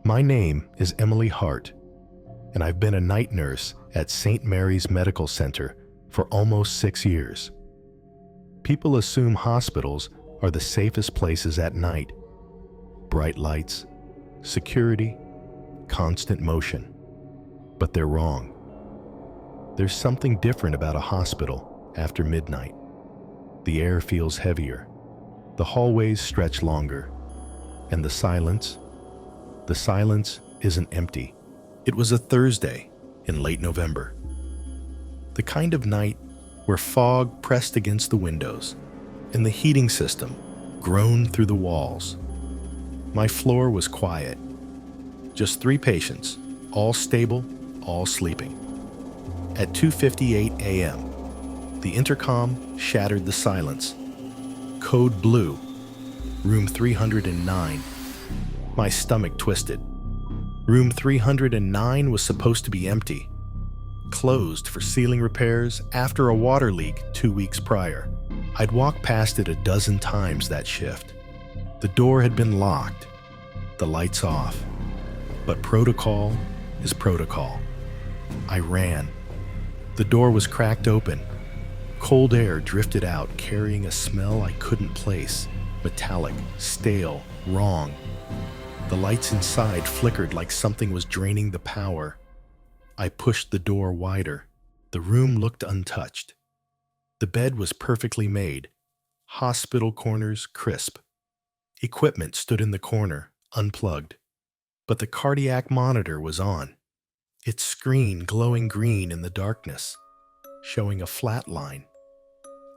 My name is Emily Hart, and I've been a night nurse at St. Mary's Medical Center for almost 6 years. People assume hospitals are the safest places at night. Bright lights, security, constant motion. But they're wrong. There's something different about a hospital after midnight. The air feels heavier, the hallways stretch longer, and the silence isn't empty. It was a Thursday in late November. The kind of night where fog pressed against the windows and the heating system groaned through the walls. My floor was quiet. Just 3 patients, all stable, all sleeping. At 2:58 a.m., the intercom shattered the silence. Code blue, room 309. My stomach twisted. Room 309 was supposed to be empty, closed for ceiling repairs after a water leak 2 weeks prior. I'd walked past it a dozen times that shift. The door had been locked, the lights off. But protocol is protocol. I ran. The door was cracked open. Cold air drifted out, carrying a smell I couldn't place. Metallic, stale, wrong. The lights inside flickered like something was draining the power. I pushed the door wider. The room looked untouched. The bed was perfectly made. Hospital corners crisp. Equipment stood in the corner, unplugged. But the cardiac monitor was on, its screen glowing green in the darkness, showing a flat line,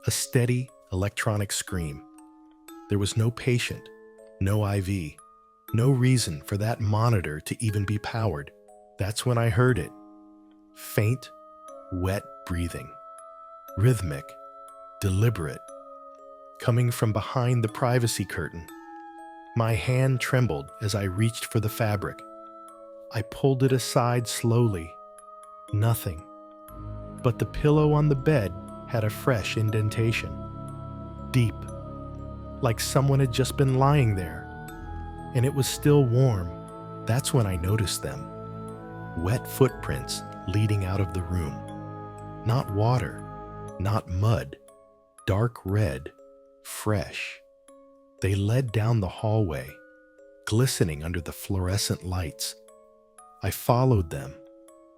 a steady electronic scream. There was no patient, no IV, no reason for that monitor to even be powered. That's when I heard it. Faint, wet breathing. Rhythmic, deliberate, coming from behind the privacy curtain. My hand trembled as I reached for the fabric. I pulled it aside slowly. Nothing. But the pillow on the bed had a fresh indentation. Deep. Like someone had just been lying there. And it was still warm. That's when I noticed them. Wet footprints leading out of the room. Not water. Not mud. Dark red. Fresh. They led down the hallway, glistening under the fluorescent lights. I followed them,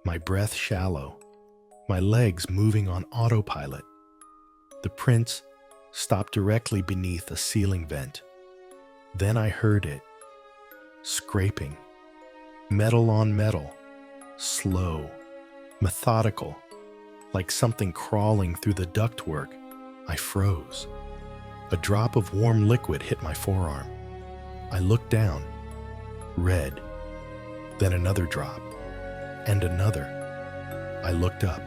my breath shallow, my legs moving on autopilot. The prints stopped directly beneath a ceiling vent. Then I heard it. Scraping. Metal on metal. Slow. Methodical. Like something crawling through the ductwork. I froze. A drop of warm liquid hit my forearm. I looked down. Red. Then another drop. And another. I looked up.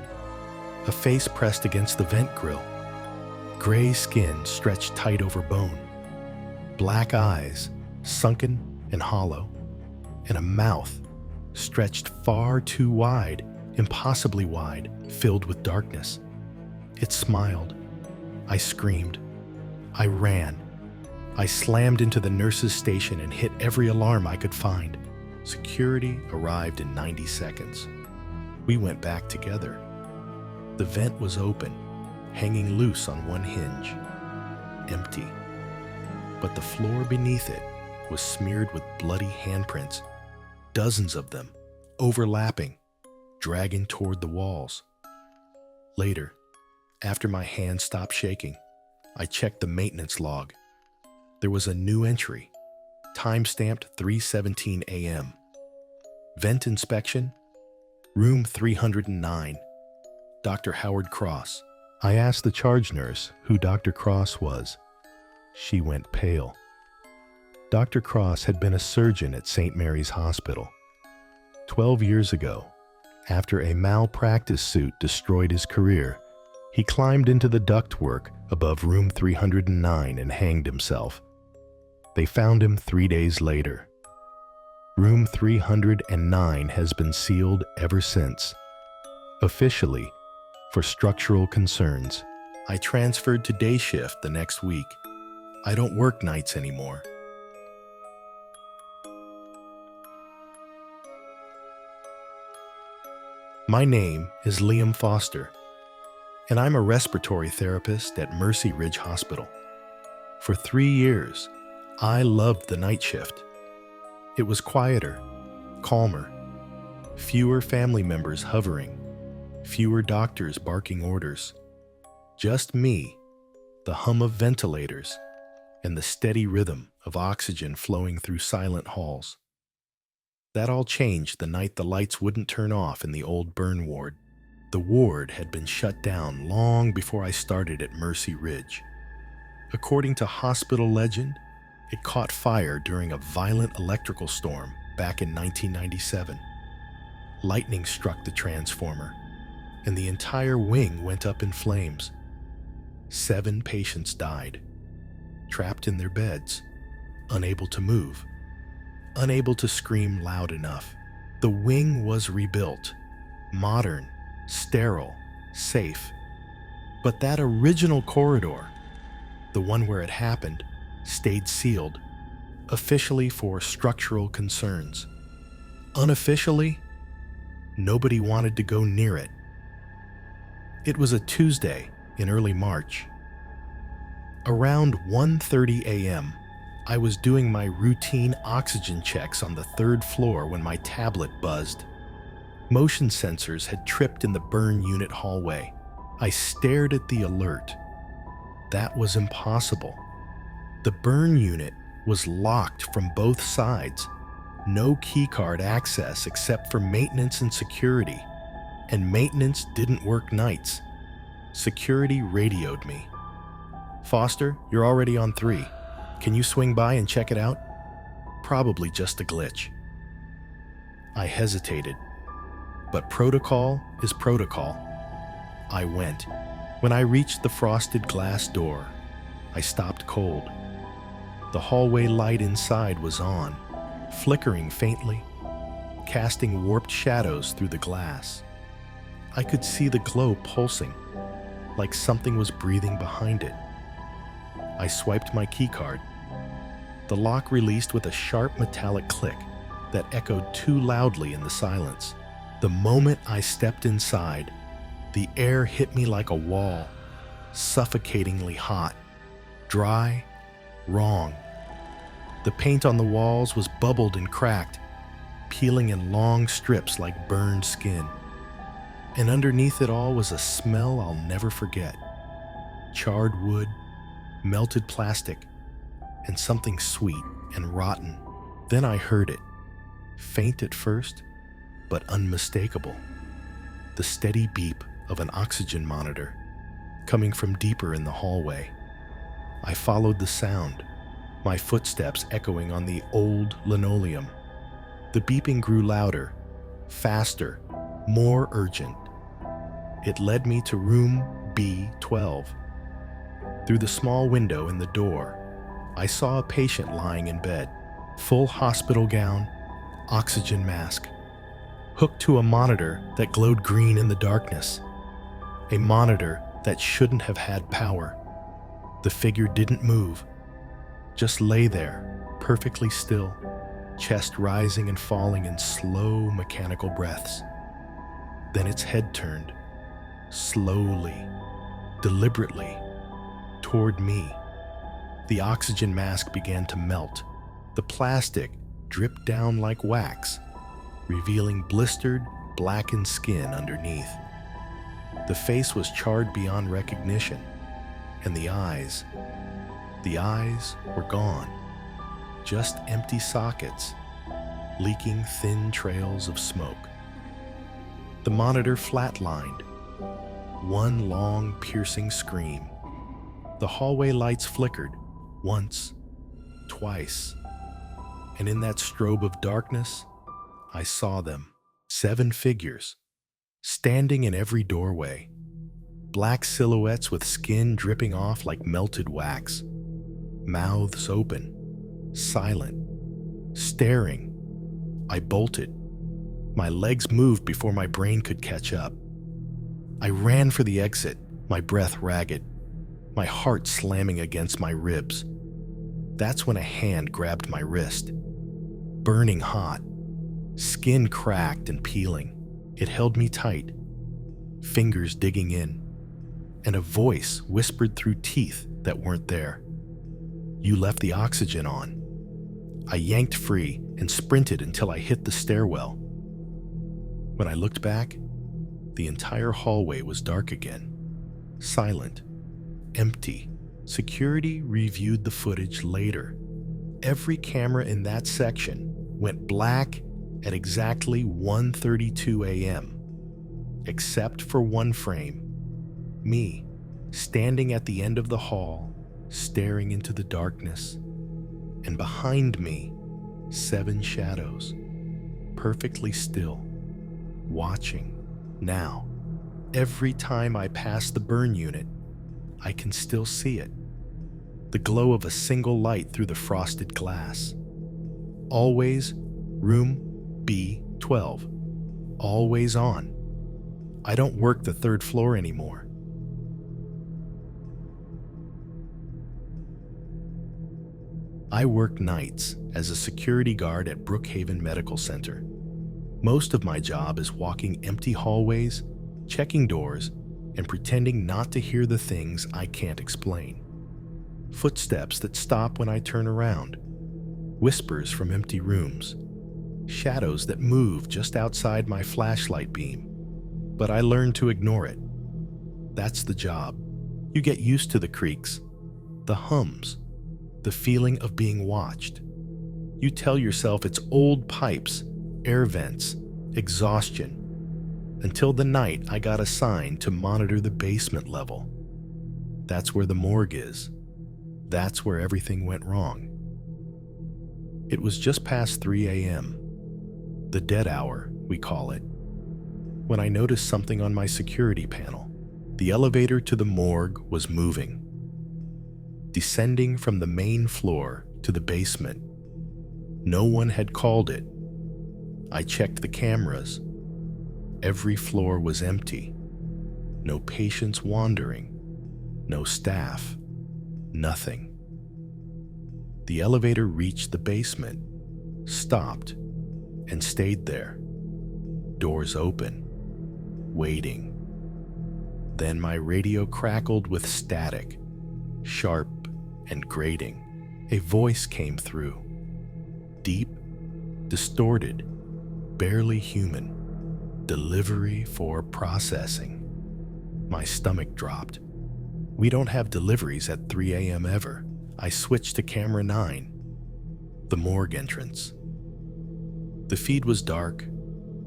A face pressed against the vent grill. Gray skin stretched tight over bone. Black eyes, sunken and hollow. And a mouth stretched far too wide, impossibly wide, filled with darkness. It smiled. I screamed. I ran. I slammed into the nurse's station and hit every alarm I could find. Security arrived in 90 seconds. We went back together. The vent was open, hanging loose on one hinge. Empty. But the floor beneath it was smeared with bloody handprints. Dozens of them, overlapping, dragging toward the walls. Later, after my hand stopped shaking, I checked the maintenance log. There was a new entry, time-stamped 3:17 a.m. Vent inspection, room 309, Dr. Howard Cross. I asked the charge nurse who Dr. Cross was. She went pale. Dr. Cross had been a surgeon at St. Mary's Hospital. 12 years ago, after a malpractice suit destroyed his career, he climbed into the ductwork above room 309 and hanged himself. They found him 3 days later. Room 309 has been sealed ever since. Officially, for structural concerns. I transferred to day shift the next week. I don't work nights anymore. My name is Liam Foster, and I'm a respiratory therapist at Mercy Ridge Hospital. For 3 years, I loved the night shift. It was quieter, calmer, fewer family members hovering, fewer doctors barking orders. Just me, the hum of ventilators, and the steady rhythm of oxygen flowing through silent halls. That all changed the night the lights wouldn't turn off in the old burn ward. The ward had been shut down long before I started at Mercy Ridge. According to hospital legend, it caught fire during a violent electrical storm back in 1997. Lightning struck the transformer, and the entire wing went up in flames. 7 patients died, trapped in their beds, unable to move, unable to scream loud enough. The wing was rebuilt, modern, sterile, safe. But that original corridor, the one where it happened, stayed sealed, officially for structural concerns. Unofficially, nobody wanted to go near it. It was a Tuesday in early March. Around 1:30 a.m., I was doing my routine oxygen checks on the 3rd floor when my tablet buzzed. Motion sensors had tripped in the burn unit hallway. I stared at the alert. That was impossible. The burn unit was locked from both sides. No keycard access except for maintenance and security. And maintenance didn't work nights. Security radioed me. "Foster, you're already on 3. Can you swing by and check it out?" Probably just a glitch. I hesitated, but protocol is protocol. I went. When I reached the frosted glass door, I stopped cold. The hallway light inside was on, flickering faintly, casting warped shadows through the glass. I could see the glow pulsing, like something was breathing behind it. I swiped my keycard. The lock released with a sharp metallic click that echoed too loudly in the silence. The moment I stepped inside, the air hit me like a wall, suffocatingly hot, dry, wrong. The paint on the walls was bubbled and cracked, peeling in long strips like burned skin. And underneath it all was a smell I'll never forget. Charred wood, melted plastic, and something sweet and rotten. Then I heard it, faint at first, but unmistakable. The steady beep of an oxygen monitor, coming from deeper in the hallway. I followed the sound, my footsteps echoing on the old linoleum. The beeping grew louder, faster, more urgent. It led me to room B12. Through the small window in the door, I saw a patient lying in bed, full hospital gown, oxygen mask, hooked to a monitor that glowed green in the darkness. A monitor that shouldn't have had power. The figure didn't move, just lay there, perfectly still, chest rising and falling in slow mechanical breaths. Then its head turned, slowly, deliberately, toward me. The oxygen mask began to melt. The plastic dripped down like wax, revealing blistered, blackened skin underneath. The face was charred beyond recognition, and the eyes were gone. Just empty sockets, leaking thin trails of smoke. The monitor flatlined, one long, piercing scream. The hallway lights flickered, once, twice, and in that strobe of darkness, I saw them, 7 figures, standing in every doorway, black silhouettes with skin dripping off like melted wax, mouths open, silent, staring. I bolted. My legs moved before my brain could catch up. I ran for the exit, my breath ragged, my heart slamming against my ribs. That's when a hand grabbed my wrist, burning hot, skin cracked and peeling. It held me tight, fingers digging in, and a voice whispered through teeth that weren't there. "You left the oxygen on." I yanked free and sprinted until I hit the stairwell. When I looked back, the entire hallway was dark again, silent, empty. Security reviewed the footage later. Every camera in that section went black at exactly 1:32 a.m., except for one frame. Me, standing at the end of the hall, staring into the darkness, and behind me, 7 shadows, perfectly still, watching. Now, every time I pass the burn unit, I can still see it. The glow of a single light through the frosted glass. Always room B12. Always on. I don't work the 3rd floor anymore. I work nights as a security guard at Brookhaven Medical Center. Most of my job is walking empty hallways, checking doors, and pretending not to hear the things I can't explain. Footsteps that stop when I turn around, whispers from empty rooms, shadows that move just outside my flashlight beam. But I learn to ignore it. That's the job. You get used to the creaks, the hums, the feeling of being watched. You tell yourself it's old pipes, air vents, exhaustion, until the night I got assigned to monitor the basement level. That's where the morgue is. That's where everything went wrong. It was just past 3 a.m., the dead hour, we call it, when I noticed something on my security panel. The elevator to the morgue was moving, descending from the main floor to the basement. No one had called it. I checked the cameras. Every floor was empty. No patients wandering. No staff. Nothing. The elevator reached the basement, stopped, and stayed there. Doors open, waiting. Then my radio crackled with static, sharp and grating. A voice came through, deep, distorted, barely human. Delivery for processing. My stomach dropped. We don't have deliveries at 3 a.m. ever. I switched to camera 9, the morgue entrance. The feed was dark,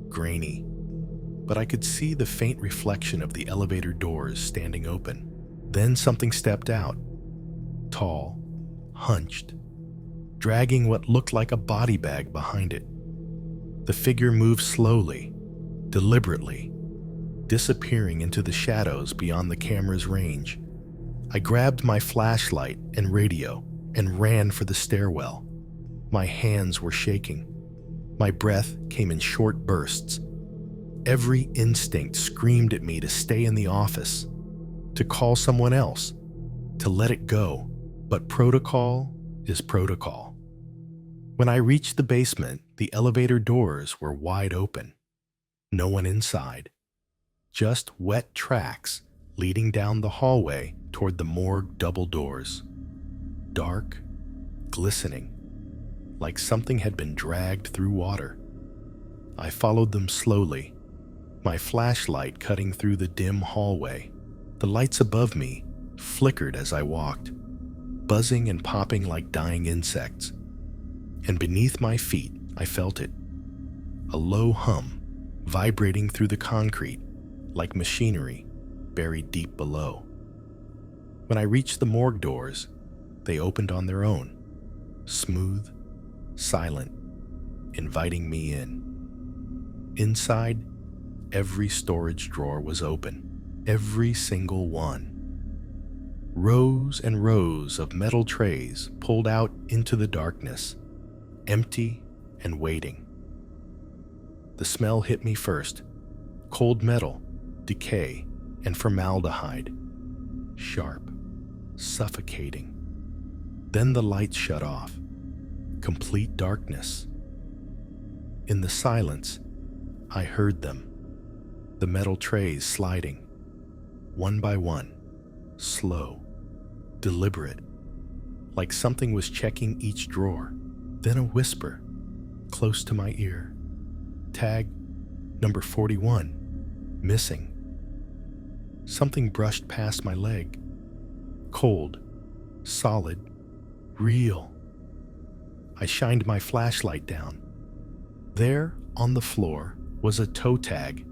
grainy, but I could see the faint reflection of the elevator doors standing open. Then something stepped out, tall, hunched, dragging what looked like a body bag behind it. The figure moved slowly, deliberately, disappearing into the shadows beyond the camera's range. I grabbed my flashlight and radio and ran for the stairwell. My hands were shaking. My breath came in short bursts. Every instinct screamed at me to stay in the office, to call someone else, to let it go. But protocol is protocol. When I reached the basement, the elevator doors were wide open. No one inside. Just wet tracks leading down the hallway toward the morgue double doors. Dark, glistening, like something had been dragged through water. I followed them slowly, my flashlight cutting through the dim hallway. The lights above me flickered as I walked, buzzing and popping like dying insects. And beneath my feet, I felt it. A low hum, vibrating through the concrete, like machinery buried deep below. When I reached the morgue doors, they opened on their own, smooth, silent, inviting me in. Inside, every storage drawer was open, every single one. Rows and rows of metal trays pulled out into the darkness, empty and waiting. The smell hit me first, cold metal, decay, and formaldehyde. Sharp, suffocating. Then the lights shut off. Complete darkness. In the silence, I heard them, the metal trays sliding, one by one, slow, deliberate, like something was checking each drawer. Then a whisper, close to my ear. Tag number 41, missing. Something brushed past my leg. Cold, solid, real. I shined my flashlight down. There, on the floor, was a toe tag.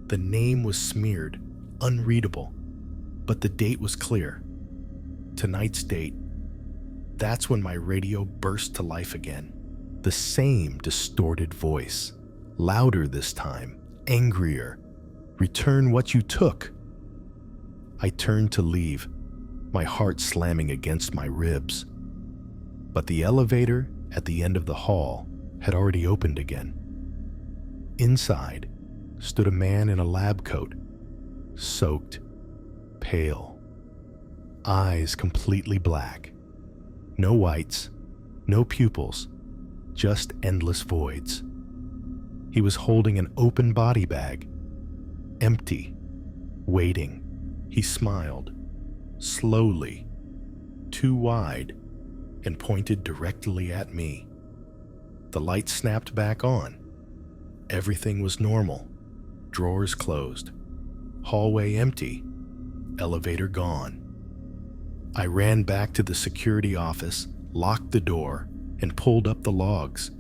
The name was smeared, unreadable, but the date was clear. Tonight's date. That's when my radio burst to life again. The same distorted voice, louder this time, angrier. Return what you took. I turned to leave, my heart slamming against my ribs. But the elevator at the end of the hall had already opened again. Inside stood a man in a lab coat, soaked, pale, eyes completely black. No whites, no pupils, just endless voids. He was holding an open body bag, empty, waiting. He smiled, slowly, too wide, and pointed directly at me. The light snapped back on. Everything was normal. Drawers closed. Hallway empty. Elevator gone. I ran back to the security office, locked the door, and pulled up the logs.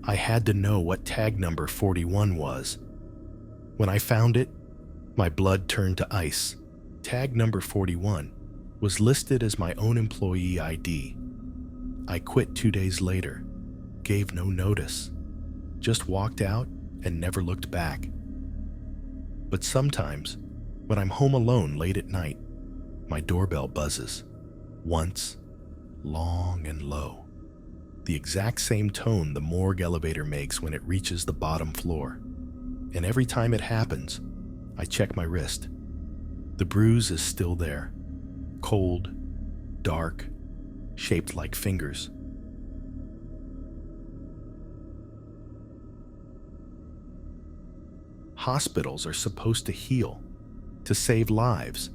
I had to know what tag number 41 was. When I found it, my blood turned to ice. Tag number 41 was listed as my own employee ID. I quit 2 days later, gave no notice, just walked out and never looked back. But sometimes, when I'm home alone late at night, my doorbell buzzes. Once, long and low. The exact same tone the morgue elevator makes when it reaches the bottom floor. And every time it happens, I check my wrist. The bruise is still there. Cold, dark, shaped like fingers. Hospitals are supposed to heal, to save lives,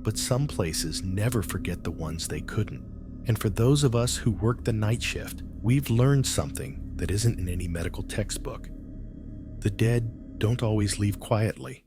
but some places never forget the ones they couldn't. And for those of us who work the night shift, we've learned something that isn't in any medical textbook. The dead don't always leave quietly.